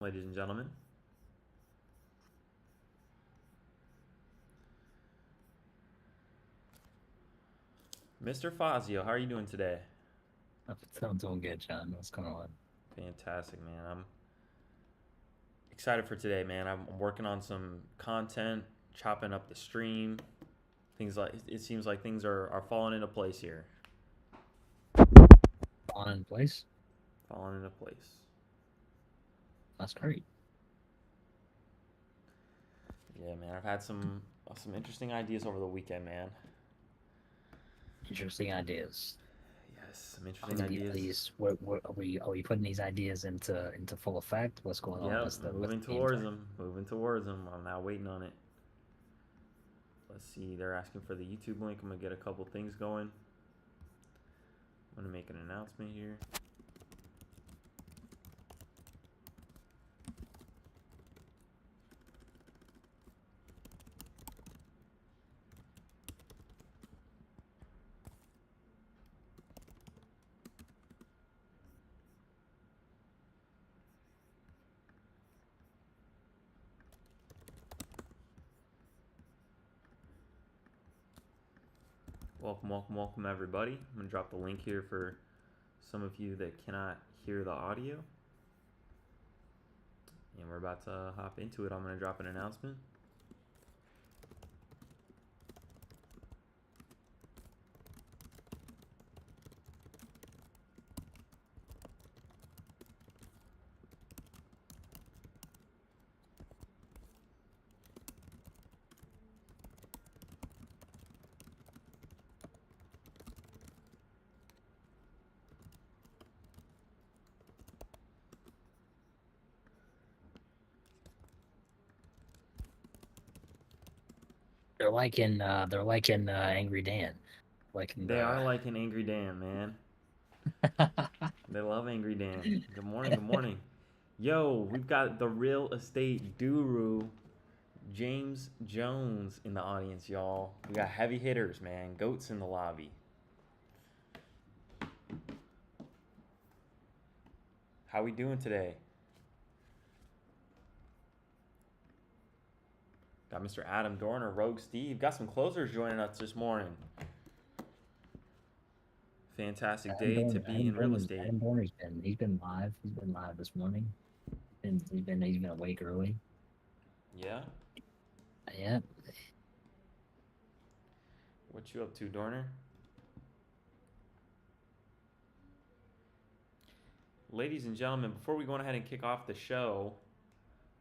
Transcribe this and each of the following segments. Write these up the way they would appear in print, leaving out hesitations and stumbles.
ladies and gentlemen. Mr. Fazio, how are you doing today? I'm doing good, John. What's going on? Fantastic, man. I'm excited for today, man. I'm working on some content, chopping up the stream. Things like it seems like things are falling into place here. On in place? Falling into place. That's great. Yeah, man. I've had some interesting ideas over the weekend, man. Interesting ideas. Yes, some Are interesting are ideas. these are we putting these ideas into full effect? What's going on? Yep, What's moving the game towards plan? them. Moving towards them. I'm now waiting on it. Let's see. They're asking for the YouTube link. I'm gonna get a couple things going. I'm gonna make an announcement here. Welcome, welcome, welcome, everybody. I'm going to drop the link here for some of you that cannot hear the audio. And we're about to hop into it. I'm going to drop an announcement. They're like in Angry Dan. Like in They are the like an Angry Dan, man. They love Angry Dan. Good morning, good morning. Yo, we've got the real estate guru, James Jones, in the audience, y'all. We got heavy hitters, man. Goats in the lobby. How we doing today? Got Mr. Adam Dorner, Rogue Steve. Got some closers joining us this morning. Fantastic Adam day to Dorner. be in real estate. Adam Dorner's been he's been live. He's been live this morning. He's been awake early. Yeah? Yeah. What you up to, Dorner? Ladies and gentlemen, before we go ahead and kick off the show,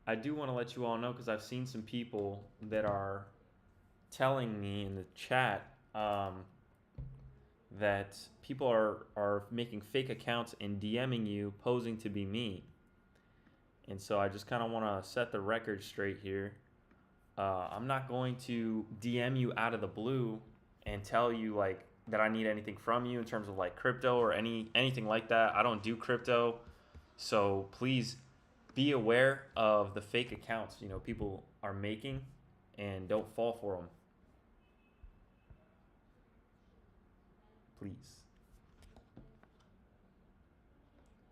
I do want to let you all know because I've seen some people that are telling me in the chat that people are making fake accounts and DMing you posing to be me. And so I just kind of want to set the record straight here. I'm not going to DM you out of the blue and tell you like that I need anything from you in terms of like crypto or anything like that. I don't do crypto, so please be aware of the fake accounts people are making, and don't fall for them, please.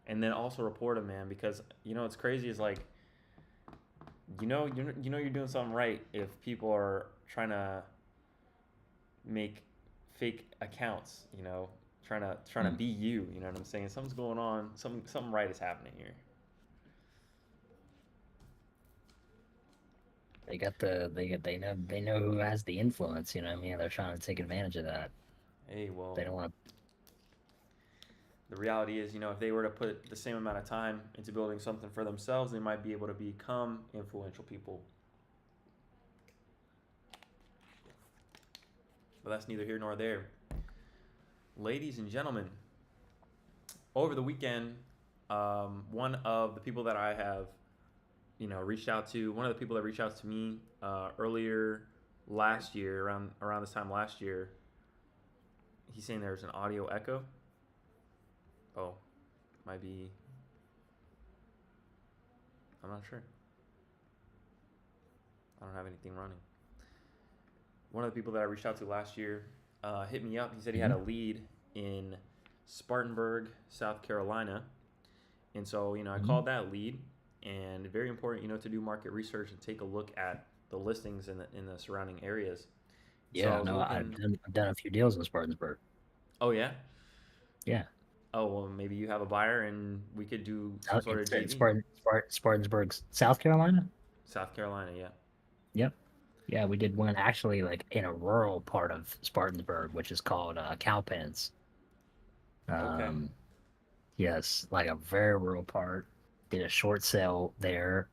And then also report them, man, because it's crazy is like you're doing something right if people are trying to make fake accounts, trying to Hmm. be you. You know what I'm saying? Something's going on. Something right is happening here. They know who has the influence. You know what I mean? They're trying to take advantage of that. Hey, well, They don't want the reality is, if they were to put the same amount of time into building something for themselves, they might be able to become influential people. But that's neither here nor there. Ladies and gentlemen, over the weekend, one of the people that I have, reached out to, one of the people that reached out to me earlier last year, around this time last year, he's saying there's an audio echo. Oh, might be. I'm not sure. I don't have anything running. One of the people that I reached out to last year hit me up. He said he had to. a lead in Spartanburg, South Carolina. And so, I Hmm. called that lead, and very important, to do market research and take a look at the listings in the surrounding areas. So I Yeah, was no, I've looking. done I've done a few deals in Spartanburg. Oh yeah. Yeah, Oh well, maybe you have a buyer and we could do some sort of it's JV. Spartanburg, South Carolina. South Carolina, yeah. Yep. Yeah, we did one actually like in a rural part of Spartanburg, which is called Cowpens. Okay. Um, yes, like a very rural part. Did a short sale there.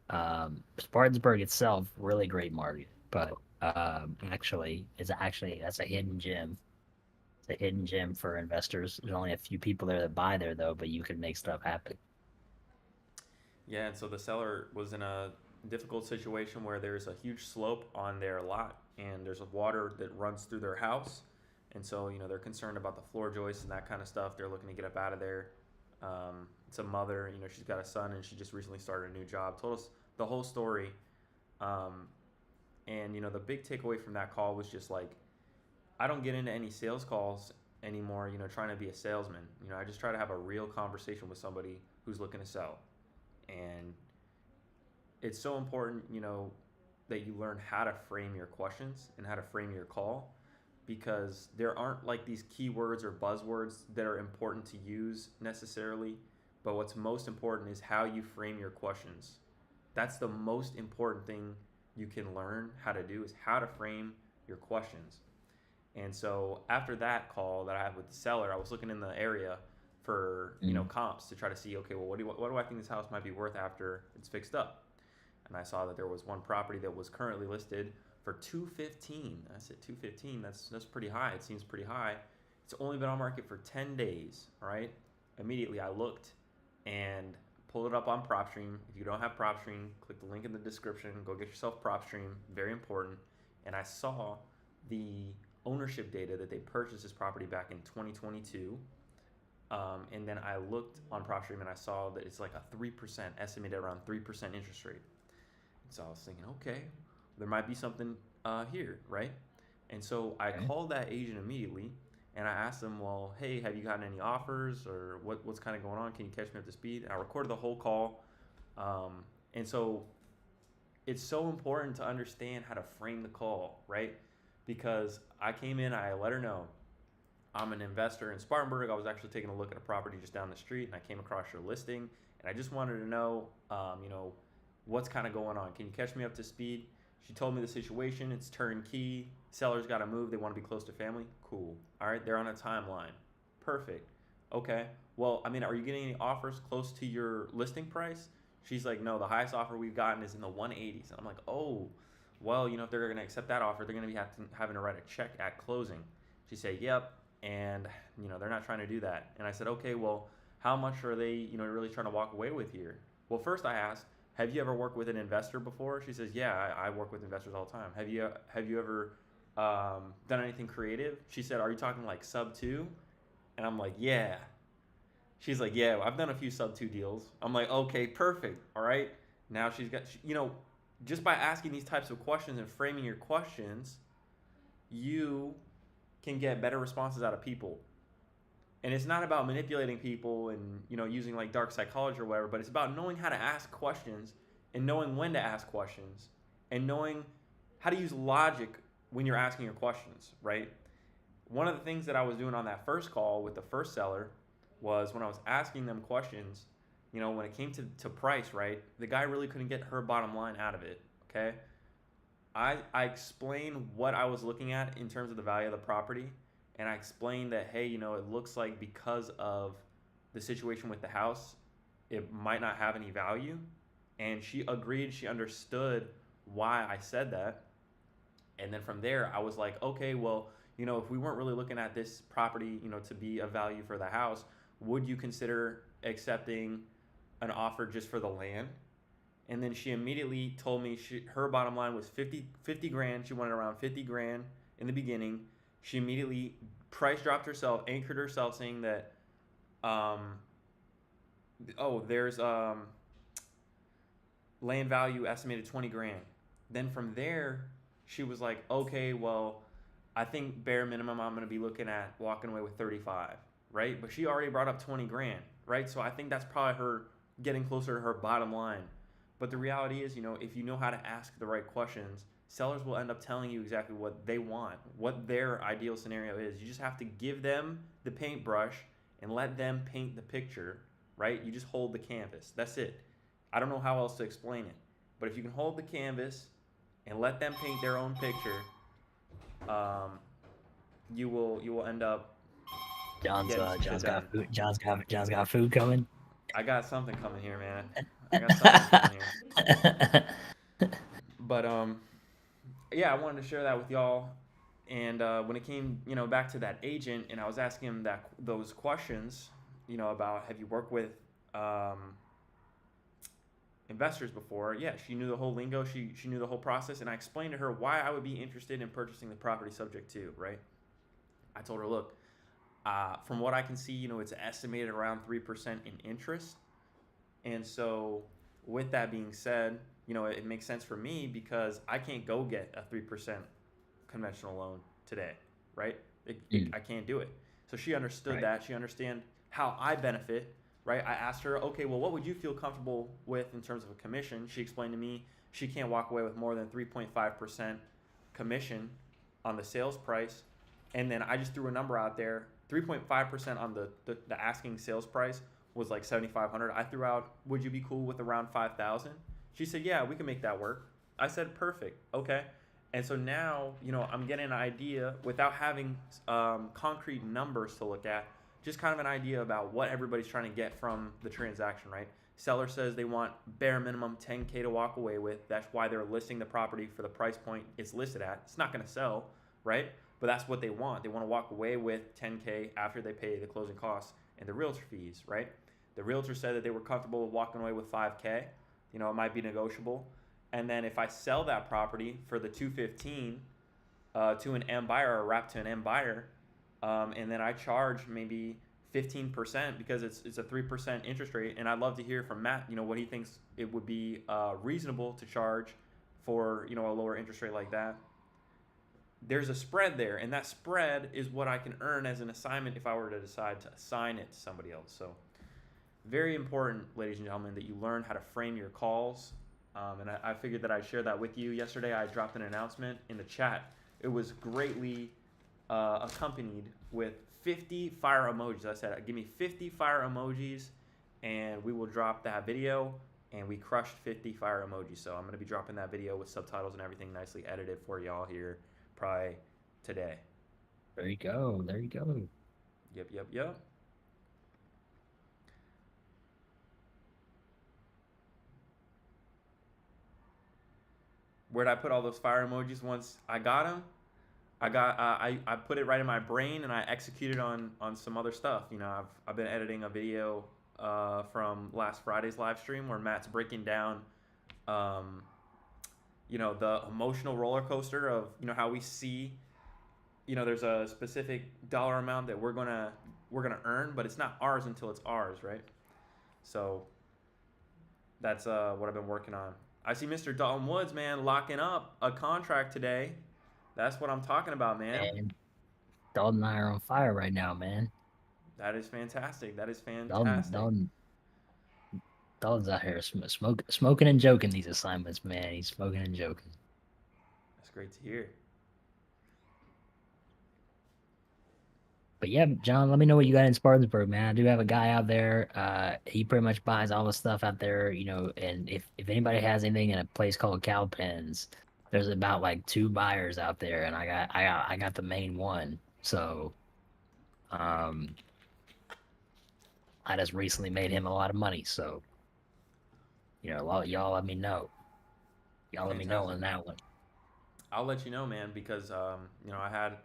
Spartanburg itself, really great market, but actually that's a hidden gem. It's a hidden gem for investors. There's only a few people there that buy there though, but you can make stuff happen. Yeah, and so the seller was in a difficult situation where there's a huge slope on their lot and there's a water that runs through their house. And so, they're concerned about the floor joists and that kind of stuff. They're looking to get up out of there. It's a mother, she's got a son and she just recently started a new job. Told us the whole story. Um, and, the big takeaway from that call was just like, I don't get into any sales calls anymore, trying to be a salesman. I just try to have a real conversation with somebody who's looking to sell. And it's so important, that you learn how to frame your questions and how to frame your call, because there aren't like these keywords or buzzwords that are important to use necessarily, but what's most important is how you frame your questions. That's the most important thing you can learn how to do, is how to frame your questions. And so after that call that I had with the seller, I was looking in the area for Mm. comps to try to see, okay, well, what do I think this house might be worth after it's fixed up? And I saw that there was one property that was currently listed for 215. I said 215. That's pretty high. It seems pretty high. It's only been on market for 10 days. All right. Immediately I looked and pulled it up on PropStream. If you don't have PropStream, click the link in the description. Go get yourself PropStream. Very important. And I saw the ownership data that they purchased this property back in 2022. And then I looked on PropStream and I saw that it's like a 3%, estimated around 3% interest rate. So I was thinking, okay, there might be something here, right? And so I Okay. called that agent immediately and I asked them, well, hey, have you gotten any offers, or what's kind of going on? Can you catch me up to speed? And I recorded the whole call. And so it's so important to understand how to frame the call, right? Because I came in, I let her know I'm an investor in Spartanburg. I was actually taking a look at a property just down the street, and I came across your listing, and I just wanted to know, what's kind of going on. Can you catch me up to speed? She told me the situation. It's turnkey. Sellers got to move. They want to be close to family. Cool. All right, they're on a timeline. Perfect. Okay. Well, are you getting any offers close to your listing price? She's like, no, the highest offer we've gotten is in the 180s. And I'm like, oh, well, if they're going to accept that offer, they're going to be having to write a check at closing. She said, yep. And, they're not trying to do that. And I said, okay, well, how much are they, really trying to walk away with here? Well, first I asked, have you ever worked with an investor before? She says, yeah, I work with investors all the time. Have you ever done anything creative? She said, are you talking like sub two? And I'm like, yeah. She's like, yeah, I've done a few sub two deals. I'm like, okay, perfect. All right. Now she's got, just by asking these types of questions and framing your questions, you can get better responses out of people. And it's not about manipulating people and using like dark psychology or whatever, but it's about knowing how to ask questions and knowing when to ask questions and knowing how to use logic when you're asking your questions, right? One of the things that I was doing on that first call with the first seller was when I was asking them questions, when it came to price, right? The guy really couldn't get her bottom line out of it. Okay. I explained what I was looking at in terms of the value of the property, and I explained that, hey, it looks like because of the situation with the house, it might not have any value. And she agreed, she understood why I said that. And then from there, I was like, okay, well, if we weren't really looking at this property, to be of value for the house, would you consider accepting an offer just for the land? And then she immediately told me her bottom line was 50 grand. She wanted around 50 grand in the beginning. She immediately price dropped herself, anchored herself, saying that, there's land value estimated 20 grand. Then from there, she was like, okay, well, I think bare minimum I'm going to be looking at walking away with 35, right? But she already brought up 20 grand, right? So I think that's probably her getting closer to her bottom line. But the reality is, if you know how to ask the right questions, sellers will end up telling you exactly what they want, what their ideal scenario is. You just have to give them the paintbrush and let them paint the picture, right? You just hold the canvas. That's it. I don't know how else to explain it. But if you can hold the canvas and let them paint their own picture, um, you will end up getting some shit John's done. got food. John's got food coming. I got something coming here, man. I got something coming here. But yeah, I wanted to share that with y'all. And when it came, back to that agent, and I was asking him those questions, about have you worked with um, investors before? Yeah, she knew the whole lingo. She knew the whole process, and I explained to her why I would be interested in purchasing the property subject to. Right. I told her, look, from what I can see, it's estimated around 3% in interest, and so with that being said, it makes sense for me because I can't go get a 3% conventional loan today, right? Mm, I can't do it. So she understood right. that. She understand how I benefit, right? I asked her, okay, well, what would you feel comfortable with in terms of a commission? She explained to me she can't walk away with more than 3.5% commission on the sales price. And then I just threw a number out there. 3.5% on the asking sales price was like 7,500. I threw out, would you be cool with around 5,000? She said, yeah, we can make that work. I said, perfect. Okay. And so now, I'm getting an idea without having concrete numbers to look at, just kind of an idea about what everybody's trying to get from the transaction, right? Seller says they want bare minimum 10K to walk away with. That's why they're listing the property for the price point it's listed at. It's not going to sell, right? But that's what they want. They want to walk away with 10K after they pay the closing costs and the realtor fees, right? The realtor said that they were comfortable with walking away with 5K. It might be negotiable. And then if I sell that property for the 215 to an M buyer or wrap to an M buyer, and then I charge maybe 15% because it's a 3% interest rate, and I'd love to hear from Matt, what he thinks it would be reasonable to charge for a lower interest rate like that. There's a spread there, and that spread is what I can earn as an assignment if I were to decide to assign it to somebody else. So very important, ladies and gentlemen, that you learn how to frame your calls. And I figured that I'd share that with you. Yesterday, I dropped an announcement in the chat. It was greatly accompanied with 50 fire emojis. I said, give me 50 fire emojis, and we will drop that video. And we crushed 50 fire emojis. So I'm going to be dropping that video with subtitles and everything nicely edited for y'all here probably today. There you go. There you go. Yep. Where'd I put all those fire emojis once I got them? I put it right in my brain and I executed on some other stuff. I've been editing a video from last Friday's live stream where Matt's breaking down the emotional roller coaster of how we see there's a specific dollar amount that we're gonna earn, but it's not ours until it's ours, right? So that's what I've been working on. I see Mr. Dalton Woods, man, locking up a contract today. That's what I'm talking about, man. And Dalton and I are on fire right now, man. That is fantastic. That is Dalton, fantastic. Dalton, Dalton's out here smoking and joking these assignments, man. He's smoking and joking. That's great to hear. But yeah, John, let me know what you got in Spartansburg, man. I do have a guy out there. He pretty much buys all the stuff out there, and if anybody has anything in a place called Cowpens, there's about like 2 buyers out there, and I got the main one. So um I just recently made him a lot of money. So, y'all let me know. Y'all let me know Fantastic. on that one. I'll let you know, man, because I had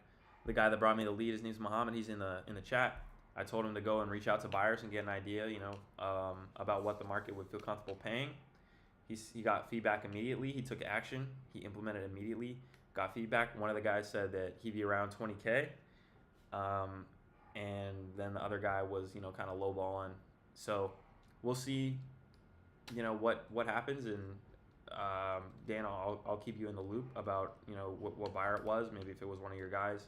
the guy that brought me the lead. His name's Muhammad. He's in the chat. I told him to go and reach out to buyers and get an idea, about what the market would feel comfortable paying. He got feedback immediately. He took action. He implemented immediately. Got feedback. One of the guys said that he'd be around 20K, and then the other guy was kind of lowballing. So we'll see, what happens, and Dan, I'll keep you in the loop about what buyer it was. Maybe if it was one of your guys,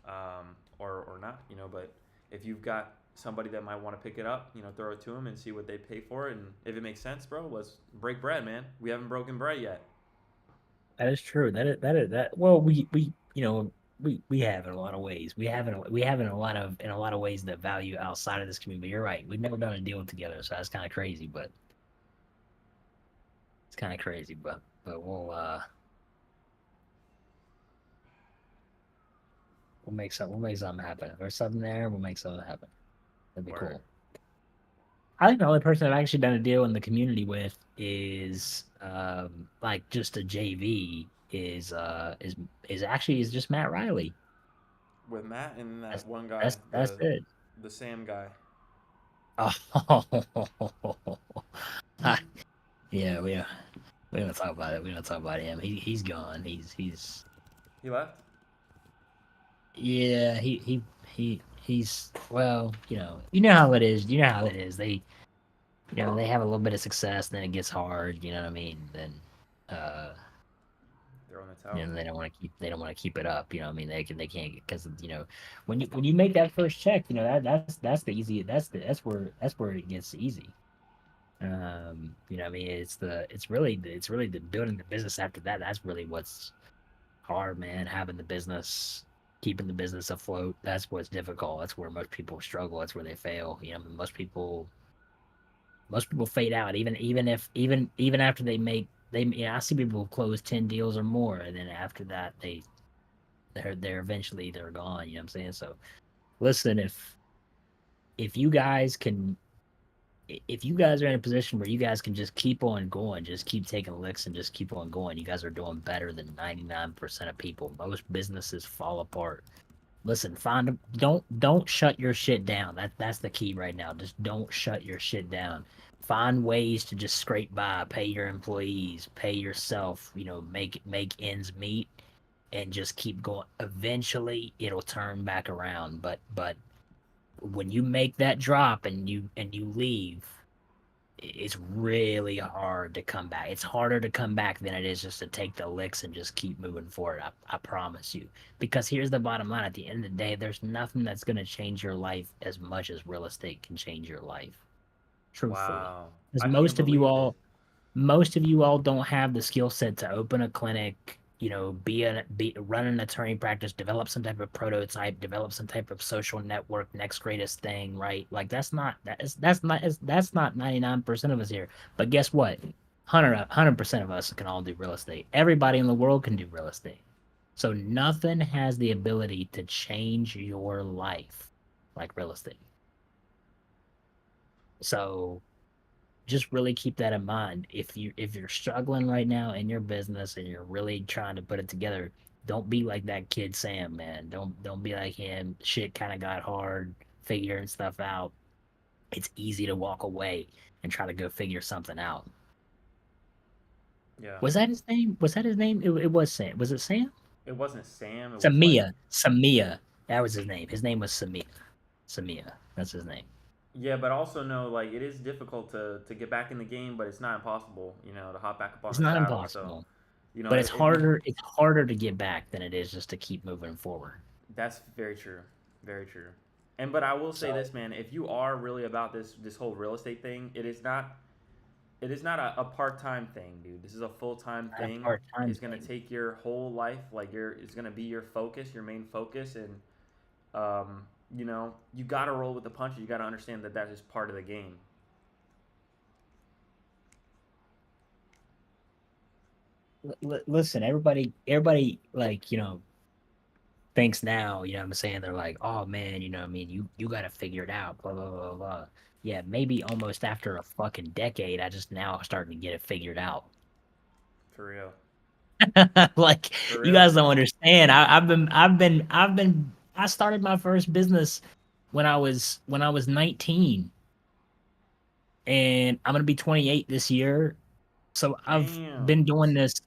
or not. But if you've got somebody that might want to pick it up, throw it to them and see what they pay for it. And if it makes sense, bro, let's break bread, man. We haven't broken bread yet. That is true. That. Well, we we have in a lot of ways. We have in a lot of ways the value outside of this community. But you're right. We've never done a deal together, so that's kind of crazy. But it's kind of crazy. But we'll make something happen. If there's something there, we'll make something happen. That'd be Word. cool. I think the only person I've actually done a deal in the community with is like just a JV is just Matt Riley. With Matt and that That's one guy, that's the it. the Sam guy. Oh, yeah, we don't talk about it. We don't talk about him. He's gone. He's He left. yeah. He's well. You know how it is. You know how it is. They have a little bit of success, then it gets hard. You know what I mean? Then uh They're on the towel. they don't want to keep it up. I mean, they can't because when you make that first check, that's the easy that's where it gets easy. I mean, it's really the building the business after that. That's really what's hard, man. Having the business, keeping the business afloat. That's what's difficult. That's where most people struggle. That's where they fail. Most people fade out. Even after they make they. I see people close 10 deals or more, and then after that they're eventually they're gone. You know what I'm saying? So listen, if you guys can if you guys are in a position where you guys can just keep on going, just keep taking licks and just keep on going, you guys are doing better than 99% of people. Most businesses fall apart. Listen, don't shut your shit down. That's the key right now. Just don't shut your shit down. Find ways to just scrape by, pay your employees, pay yourself, make ends meet and just keep going. Eventually it'll turn back around. But when you make that drop and you leave, it's really hard to come back. It's harder to come back than it is just to take the licks and just keep moving forward. I promise you. Because here's the bottom line: at the end of the day, there's nothing that's going to change your life as much as real estate can change your life. Truthfully, Wow. because I can't believe it. most of you all don't have the skill set to open a clinic, run an attorney practice, develop some type of prototype, develop some type of social network, next greatest thing, right? Like that's not 99% of us here. But guess what? 100% of us can all do real estate. Everybody in the world can do real estate. So nothing has the ability to change your life like real estate. So just really keep that in mind. If you're struggling right now in your business and you're really trying to put it together, don't be like that kid Sam, man. Don't be like him. Shit kind of got hard figuring stuff out. It's easy to walk away and try to go figure something out. Yeah. Was that his name? Was that his name? It was Sam. Was it Sam? It wasn't Sam. It was like, Samia. That was his name. His name was Samia. Samia. That's his name. yeah, but also know like it is difficult to get back in the game, but it's not impossible, to hop back up on It's the not saddle. So, impossible, but it's you harder. It's harder to get back than it is just to keep moving forward. that's very true. Very true. And but I will say So this, man, if you are really about this whole real estate thing, it is not a part-time thing, dude. This is a full-time not a thing. part-time It's going to thing. take your whole life, like it's going to be your focus, your main focus and you got to roll with the punches. You got to understand that that is part of the game. Listen, everybody, like, thinks now, what I'm saying? They're like, oh man, what I mean, you got to figure it out, blah, blah, blah, blah. Yeah, maybe almost after a fucking decade, I just now starting to get it figured out. For real. Like, For you real. guys don't understand. I started my first business when I was 19, and I'm gonna be 28 this year. So Damn. I've been doing this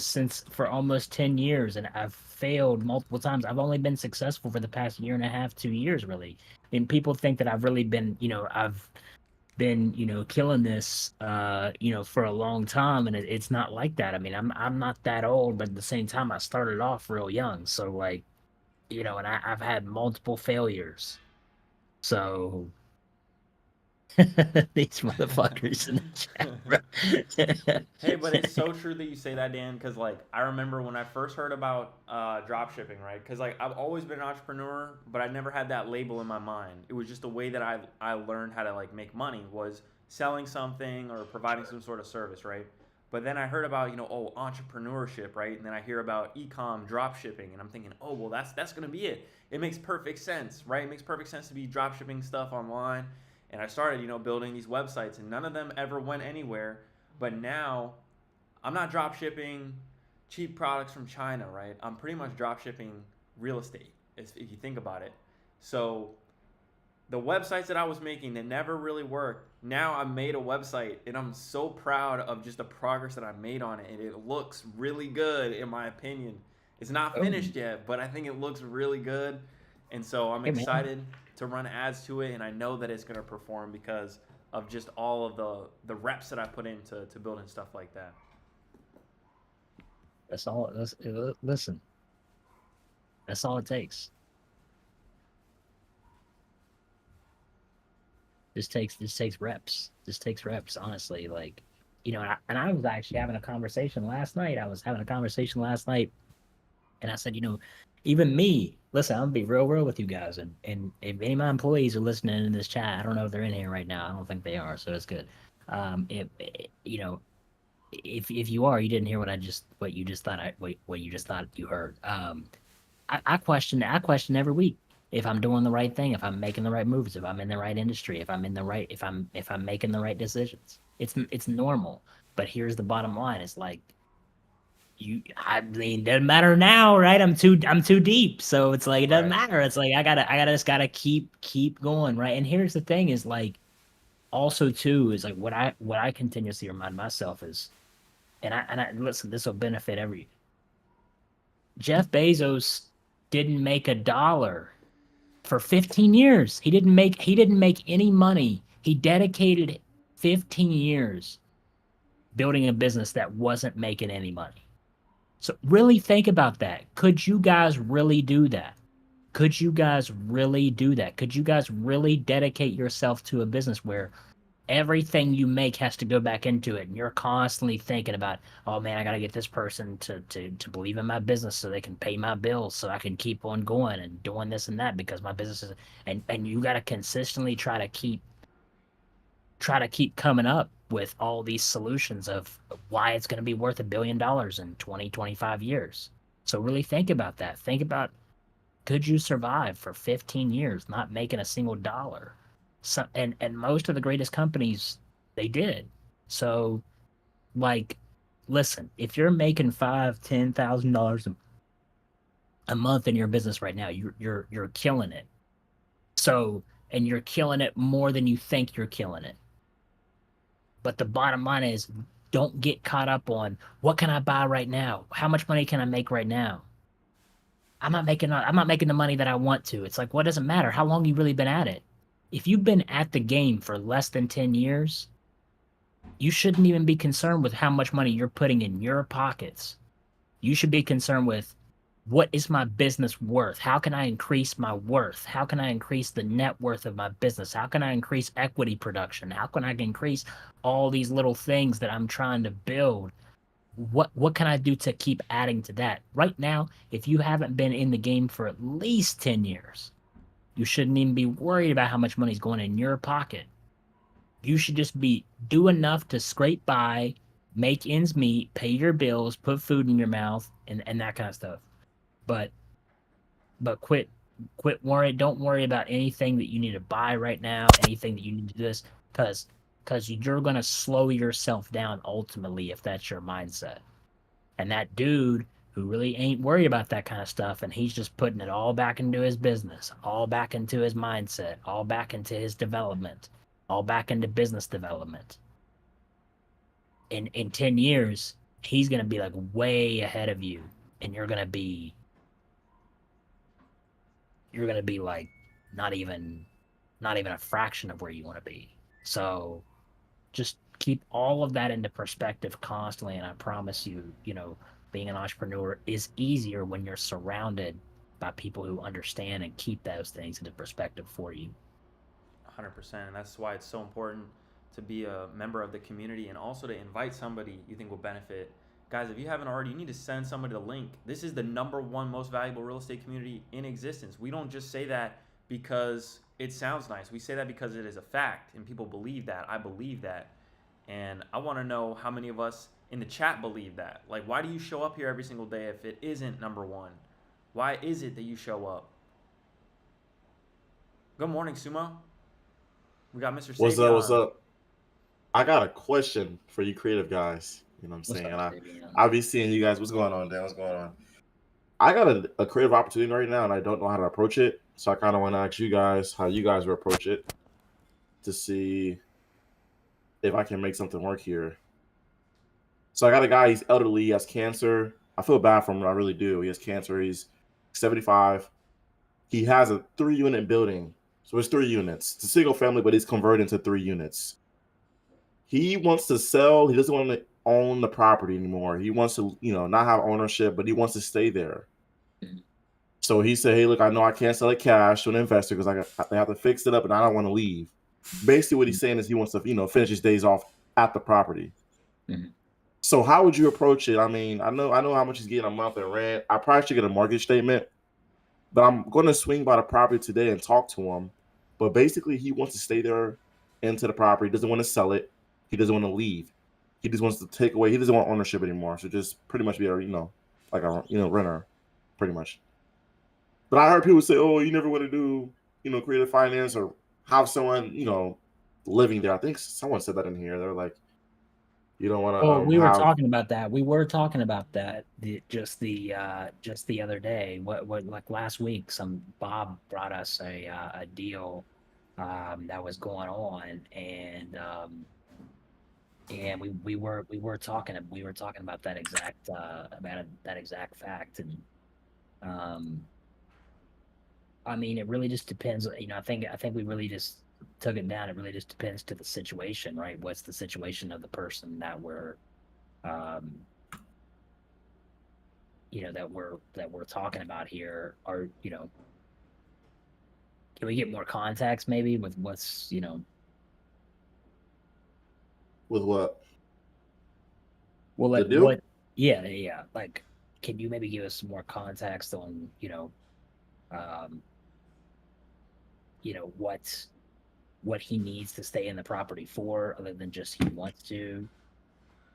since for almost 10 years, and I've failed multiple times. I've only been successful for the past year and a half, 2 years, really. And people think that I've really been, I've been, killing this, for a long time, and it's not like that. I mean, I'm not that old, but at the same time, I started off real young. So like, and I've had multiple failures. So these motherfuckers in the chat, bro. Hey, but it's so true that you say that, Dan, because like I remember when I first heard about drop shipping, right? Because like I've always been an entrepreneur, but I never had that label in my mind. It was just a way that I learned how to like make money was selling something or providing some sort of service, right? But then I heard about oh, entrepreneurship, right? And then I hear about e-com drop shipping, and I'm thinking, oh well, that's gonna be it. It makes perfect sense, right? It makes perfect sense to be drop shipping stuff online. And I started building these websites, and none of them ever went anywhere. But now I'm not drop shipping cheap products from China, right? I'm pretty much drop shipping real estate, if you think about it. So the websites that I was making that never really worked, now I made a website and I'm so proud of just the progress that I made on it. And it looks really good, in my opinion. It's not Oh, finished yet, but I think it looks really good. And so I'm hey man, excited to run ads to it. And I know that it's going to perform because of just all of the reps that I put into building stuff like that. that's all. Listen, that's all it takes. Just takes reps. Just takes reps. Honestly, like and I was actually having a conversation last night. I was having a conversation last night, and I said, even me. Listen, I'm gonna be real with you guys, and if any of my employees are listening in this chat, I don't know if they're in here right now. I don't think they are, so it's good. If if you are, you didn't hear what you just thought what you just thought you heard. I question every week if I'm doing the right thing, if I'm making the right moves, if I'm in the right industry, if I'm making the right decisions. It's normal. But here's the bottom line: it's like I mean, doesn't matter now, right? I'm too deep, so it's like it doesn't Right. matter. It's like I gotta just gotta keep going, right? And here's the thing: is like also too is like what I continuously remind myself is, and I listen, this will benefit every Jeff Bezos didn't make a dollar for 15 years. He didn't make any money. He dedicated 15 years building a business that wasn't making any money. So really think about that. Could you guys really do that? Could you guys really do that? Could you guys really dedicate yourself to a business where everything you make has to go back into it and you're constantly thinking about, oh man, I got to get this person to believe in my business so they can pay my bills so I can keep on going and doing this and that because my business is, and you got to consistently try to keep coming up with all these solutions of why it's going to be worth $1 billion in 20 25 years. So really think about that. Think about, could you survive for 15 years not making a single dollar? So, and most of the greatest companies, they did. So like, listen, if you're making $5,000, $10,000 a month in your business right now, you're killing it. So, and you're killing it more than you think you're killing it. But the bottom line is, don't get caught up on what can I buy right now? How much money can I make right now? I'm not making the money that I want to. It's like, what does it matter? How long you really been at it? If you've been at the game for less than 10 years, you shouldn't even be concerned with how much money you're putting in your pockets. You should be concerned with, what is my business worth? How can I increase my worth? How can I increase the net worth of my business? How can I increase equity production? How can I increase all these little things that I'm trying to build? What can I do to keep adding to that? Right now, if you haven't been in the game for at least 10 years, you shouldn't even be worried about how much money's going in your pocket. You should just be do enough to scrape by, make ends meet, pay your bills, put food in your mouth, and that kind of stuff. But quit worrying. Don't worry about anything that you need to buy right now, anything that you need to do this, because you're gonna slow yourself down ultimately if that's your mindset. And that dude who really ain't worried about that kind of stuff, and he's just putting it all back into his business, all back into his mindset, all back into his development, all back into business development. In 10 years, he's gonna be like way ahead of you, and you're gonna be like not even not even a fraction of where you want to be. So just keep all of that into perspective constantly, and I promise you, being an entrepreneur is easier when you're surrounded by people who understand and keep those things into perspective for you. 100%. And that's why it's so important to be a member of the community and also to invite somebody you think will benefit. Guys, if you haven't already, you need to send somebody the link. This is the #1 most valuable real estate community in existence. We don't just say that because it sounds nice. We say that because it is a fact and people believe that. I believe that. And I want to know how many of us in the chat believe that. Like, why do you show up here every single day if it isn't #1? Why is it that you show up? Good morning, Sumo. We got Mr. What's up? What's Savion. up? I got a question for you creative guys. You know what I'm What's saying? up, And Savion? I'll be seeing you guys. What's going on, Dan? What's going on? I got a creative opportunity right now, and I don't know how to approach it. So I kind of want to ask you guys how you guys would approach it to see if I can make something work here. So I got a guy. He's elderly. He has cancer. I feel bad for him. I really do. He has cancer. He's 75. He has a 3-unit building. So it's 3 units. It's a single family, but he's converted into 3 units. He wants to sell. He doesn't want to own the property anymore. He wants to, not have ownership, but he wants to stay there. So he said, "Hey, look, I know I can't sell it cash to an investor because they have to fix it up, and I don't want to leave." Basically, what he's saying is he wants to, finish his days off at the property. Mm-hmm. So how would you approach it? I mean, I know how much he's getting a month in rent. I probably should get a mortgage statement, but I'm going to swing by the property today and talk to him. But basically, he wants to stay there into the property. He doesn't want to sell it. He doesn't want to leave. He just wants to take away. He doesn't want ownership anymore. So just pretty much be a, like a, renter, pretty much. But I heard people say, "Oh, you never want to do, creative finance or have someone, living there." I think someone said that in here. They're like, you don't want to. Well, we were talking about that. We were talking about that just the other day. What like last week? Some Bob brought us a deal that was going on, and we were talking about that exact fact, and I mean, it really just depends. I think we really just took it down. It really just depends to the situation, right? What's the situation of the person that we're, that we're talking about here? Or can we get more context maybe with what's with what? Well, like what? Yeah. Like, can you maybe give us some more context on what he needs to stay in the property for, other than just he wants to?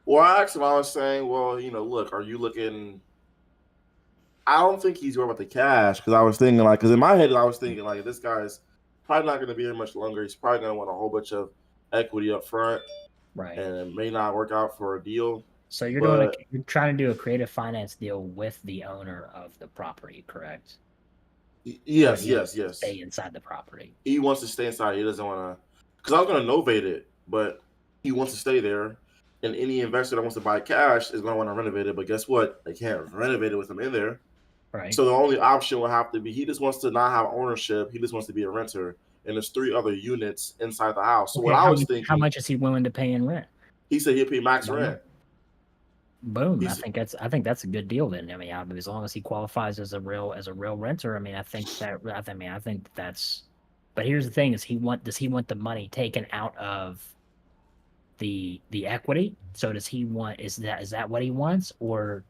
Well, I asked him. I was saying, well, look, are you looking? I don't think he's worried about the cash because I was thinking because in my head I was thinking this guy's probably not going to be here much longer. He's probably going to want a whole bunch of equity up front, right? And it may not work out for a deal. So you're trying to do a creative finance deal with the owner of the property, correct? Yes. Stay inside the property. He wants to stay inside. He doesn't want to, because I was going to novate it, but he wants to stay there. And any investor that wants to buy cash is going to want to renovate it. But guess what? They can't renovate it with him in there. Right. So the only option will have to be he just wants to not have ownership. He just wants to be a renter. And there's 3 other units inside the house. So okay, I was thinking, how much is he willing to pay in rent? He said he'll pay max rent. Boom! I think that's a good deal then. I mean, as long as he qualifies as a real renter, I mean, I think that's. But here's the thing: does he want the money taken out of the equity? So does he want? Is that what he wants? Or,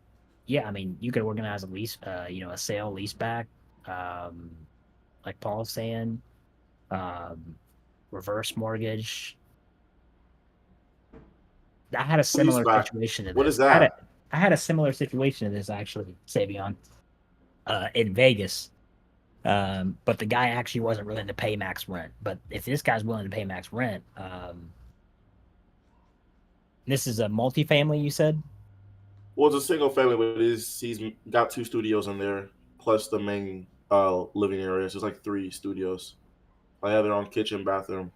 yeah, I mean, you could organize a lease, a sale leaseback, like Paul's saying, reverse mortgage. I had a similar situation to this. What is that? I had a similar situation to this, actually, Savion, in Vegas. But the guy actually wasn't willing to pay max rent. But if this guy's willing to pay max rent, this is a multifamily, you said? Well, it's a single family, but he's got 2 studios in there, plus the main living area. So it's like 3 studios. I have their own kitchen, bathroom.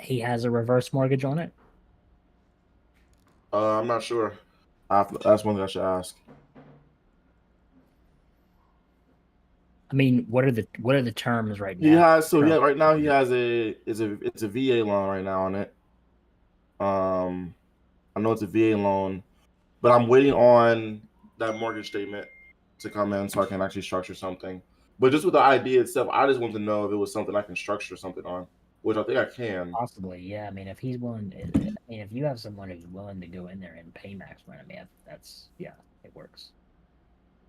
He has a reverse mortgage on it? I'm not sure. That's one thing I should ask. I mean, what are the terms right now? Right now he has it's a VA loan right now on it. I know it's a VA loan, but I'm waiting on that mortgage statement to come in so I can actually structure something. But just with the idea itself, I just want to know if it was something I can structure something on, which I think I can. Possibly, yeah. I mean, if he's willing, I mean, if you have someone who's willing to go in there and pay max rent, I mean, that's yeah, it works.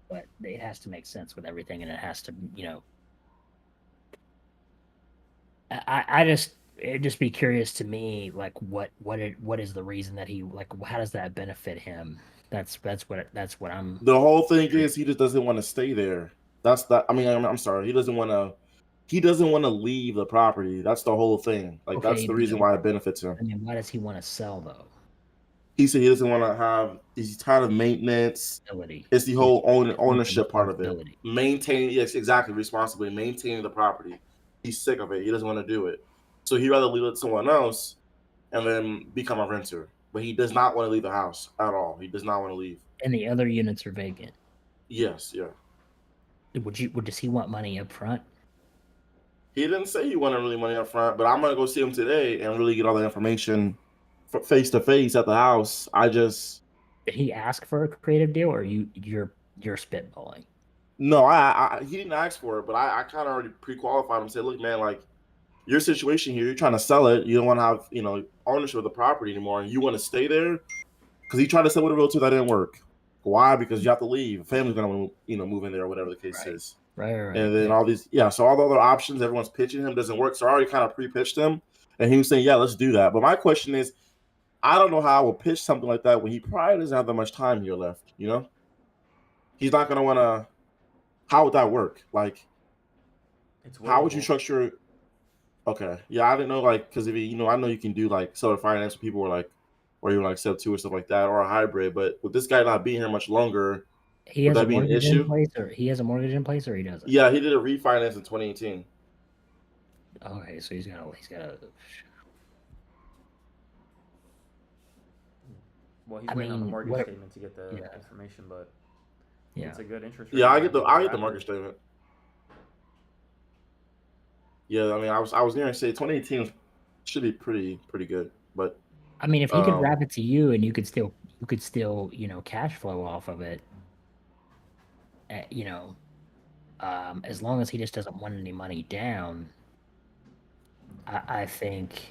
But it has to make sense with everything, and it has to, you know. I just it'd just be curious to me, like what is the reason that he like how does that benefit him? That's what I'm. The whole thing is he just doesn't want to stay there. That's that. I mean, I'm sorry. He doesn't want to. He doesn't want to leave the property. That's the whole thing. Like that's Okay, the reason why it benefits him. I mean, why does he want to sell though? He said he doesn't want to have. He's tired of maintenance. Ability. It's the whole ownership part of it. Responsibility. Maintaining, yes, exactly, responsibly maintaining the property. He's sick of it. He doesn't want to do it. So he'd rather leave it to someone else and then become a renter. But he does not want to leave the house at all. He does not want to leave. And the other units are vacant. Yes, yeah. Does he want money up front? He didn't say he wanted really money up front, but I'm gonna go see him today and really get all the information face to face at the house. Did he ask for a creative deal, or you're spitballing? No, he didn't ask for it, but I kind of already pre-qualified him. Said, look, man, like your situation here, you're trying to sell it. You don't want to have ownership of the property anymore, and you want to stay there because he tried to sell with a realtor that didn't work. Why? Because you have to leave. The family's gonna move in there or whatever the case is. Right. And then all these, so all the other options everyone's pitching him doesn't work. So I already kind of pre-pitched him, and he was saying, yeah, let's do that. But my question is, I don't know how I will pitch something like that when he probably doesn't have that much time here left. He's not gonna want to. How would that work? Like, how would you structure? Okay, yeah, I didn't know, like, because if I know you can do like seller finance with people or you like sub two or stuff like that, or a hybrid. But with this guy not being here much longer, he has a mortgage in place, or he doesn't? Yeah, he did a refinance in 2018. Okay, so he's got a. Well, he's waiting on the mortgage statement to get the information, but it's a good interest rate. Yeah, I get the mortgage statement. Yeah, I mean, I was going to say 2018 should be pretty good, but I mean, if he could wrap it to you and you could still cash flow off of it, as long as he just doesn't want any money down, I think.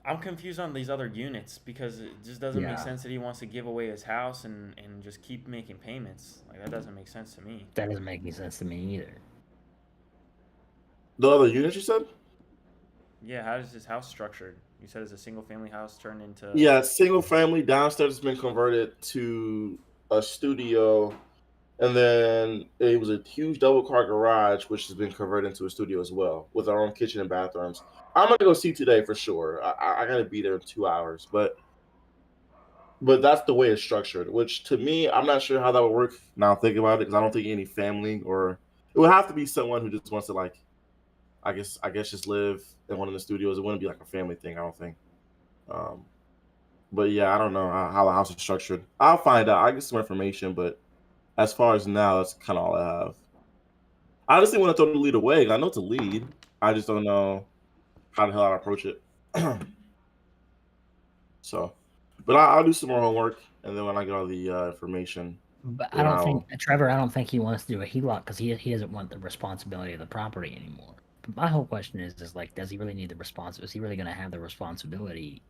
I'm confused on these other units because it just doesn't make sense that he wants to give away his house and just keep making payments. Like, that doesn't make sense to me. That doesn't make any sense to me either. The other units you said? Yeah, how is his house structured? You said it's a single family house turned into... Yeah, single family. Downstairs has been converted to a studio, and then it was a huge double car garage, which has been converted into a studio as well, with our own kitchen and bathrooms. I'm gonna go see today for sure. I gotta be there in 2 hours, but that's the way it's structured. Which to me, I'm not sure how that would work. Now thinking about it, because I don't think any family, or it would have to be someone who just wants to, like, I guess just live in one of the studios. It wouldn't be like a family thing, I don't think. But yeah, I don't know how the house is structured. I'll find out. I'll get some information, but as far as now, that's kind of all I have. I just didn't want to throw the lead away. I know it's a lead. I just don't know how the hell I approach it. So, but I'll do some more homework, and then when I get all the information. But I don't think Trevor. I don't think he wants to do a HELOC because he doesn't want the responsibility of the property anymore. But my whole question is like, does he really need the responsibility? Is he really going to have the responsibility?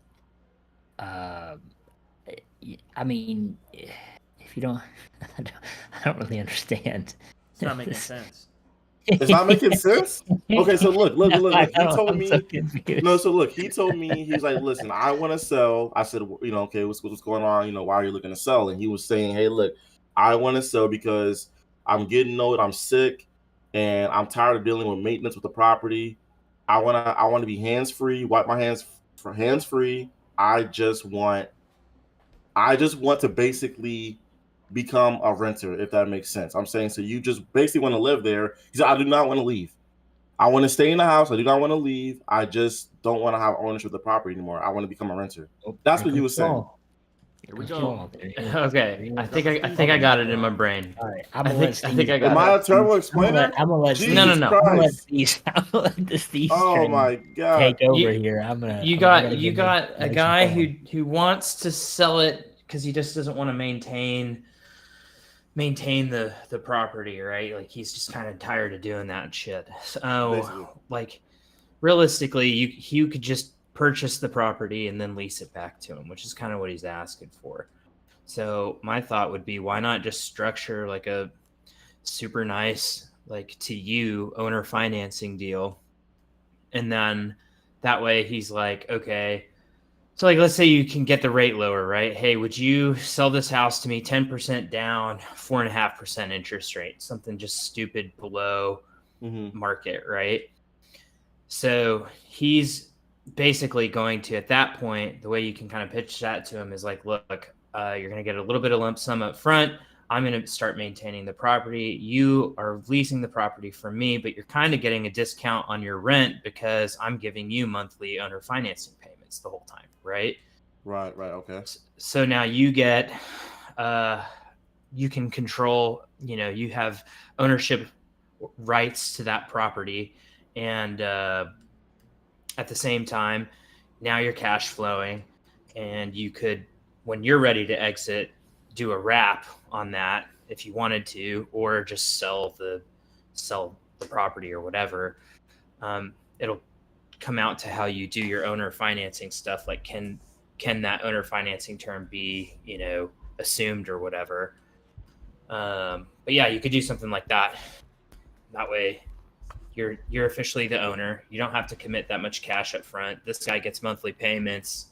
I mean, if you don't, I don't really understand. It's not making sense. It's not making sense? Okay, so look. He told me. No, so look, he told me, he's like, listen, I want to sell. I said, okay, what's going on? Why are you looking to sell? And he was saying, hey, look, I want to sell because I'm getting old, I'm sick, and I'm tired of dealing with maintenance with the property. I want to be hands-free, wipe my hands for hands-free. I just want to basically become a renter, if that makes sense. I'm saying, so you just basically want to live there. He said, I do not want to leave. I want to stay in the house. I do not want to leave. I just don't want to have ownership of the property anymore. I want to become a renter. That's what he was saying. Here we Come go. on, dude. Okay, I think I got it in my brain. All right, I think I got Am it. I a terrible explainer? I'm gonna let Jesus No, Steve. no. I'm gonna let Christ. Steve. I'm gonna let the Steve Oh train my God. take over You- here. I You gotta got give him a permission guy to who wants to sell it because he just doesn't want to maintain the property, right? Like he's just kind of tired of doing that shit. So Basically. like realistically, you could just purchase the property and then lease it back to him, which is kind of what he's asking for. So my thought would be, why not just structure like a super nice, like to you owner financing deal, and then that way he's like, okay. So like, let's say you can get the rate lower, right? Hey, would you sell this house to me 10% down, 4.5% interest rate, something just stupid below market, right? So he's basically going to, at that point, the way you can kind of pitch that to him is like, look, you're going to get a little bit of lump sum up front. I'm going to start maintaining the property. You are leasing the property from me, but you're kind of getting a discount on your rent because I'm giving you monthly owner financing payments the whole time, right? Right, okay. So now you get, you can control, you have ownership rights to that property. And at the same time, now you're cash flowing, and you could, when you're ready to exit, do a wrap on that if you wanted to, or just sell the property or whatever. It'll come out to how you do your owner financing stuff. Like, can that owner financing term be, assumed or whatever? But yeah, you could do something like that. That way, you're officially the owner. You don't have to commit that much cash up front. This guy gets monthly payments,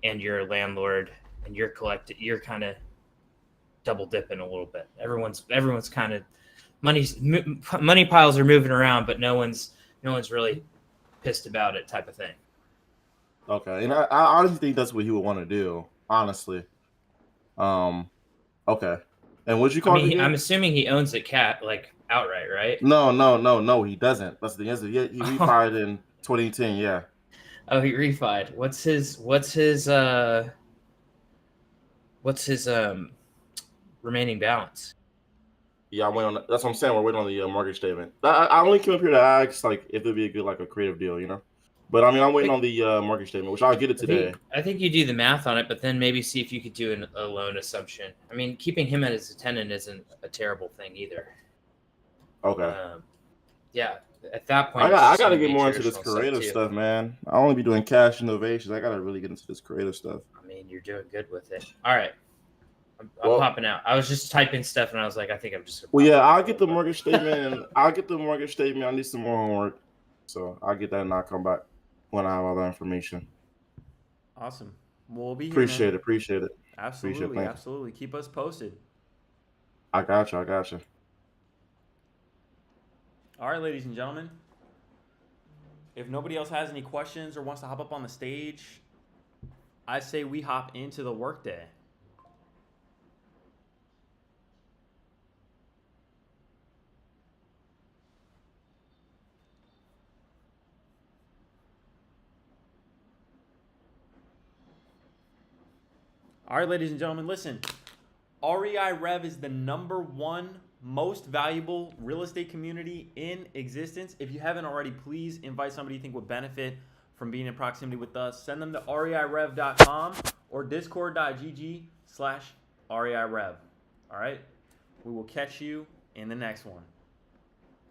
and you're a landlord, and you're kind of double dipping a little bit. Everyone's kind of money piles are moving around, but no one's really pissed about it, type of thing. Okay, and I honestly think that's what he would want to do. Honestly, okay. And what'd you call it again? I'm assuming he owns it outright, right? No, he doesn't. That's the answer. He refied in 2010. Yeah. Oh, he refied. What's his remaining balance? Yeah, that's what I'm saying. We're waiting on the mortgage statement. I only came up here to ask if it'd be a good a creative deal, But I mean, I'm waiting on the mortgage statement, which I'll get it today. I think you do the math on it, but then maybe see if you could do a loan assumption. I mean, keeping him as a tenant isn't a terrible thing either. Okay. Yeah, at that point, I gotta get more into this creative stuff, man. I only be doing cash innovations. I gotta really get into this creative stuff. I mean, you're doing good with it. All right. I'm popping out. I was just typing stuff, and I was like, I think I'm just. Well, yeah, I'll get the mortgage statement. I need some more homework, so I'll get that and I'll come back when I have all that information. Awesome. We'll be here. Appreciate man. it. Absolutely. Keep us posted. I got you. All right, ladies and gentlemen. If nobody else has any questions or wants to hop up on the stage, I say we hop into the workday. All right, ladies and gentlemen, listen. REI Rev is the #1 most valuable real estate community in existence. If you haven't already, please invite somebody you think would benefit from being in proximity with us. Send them to reirev.com or discord.gg/REIRev. All right? We will catch you in the next one.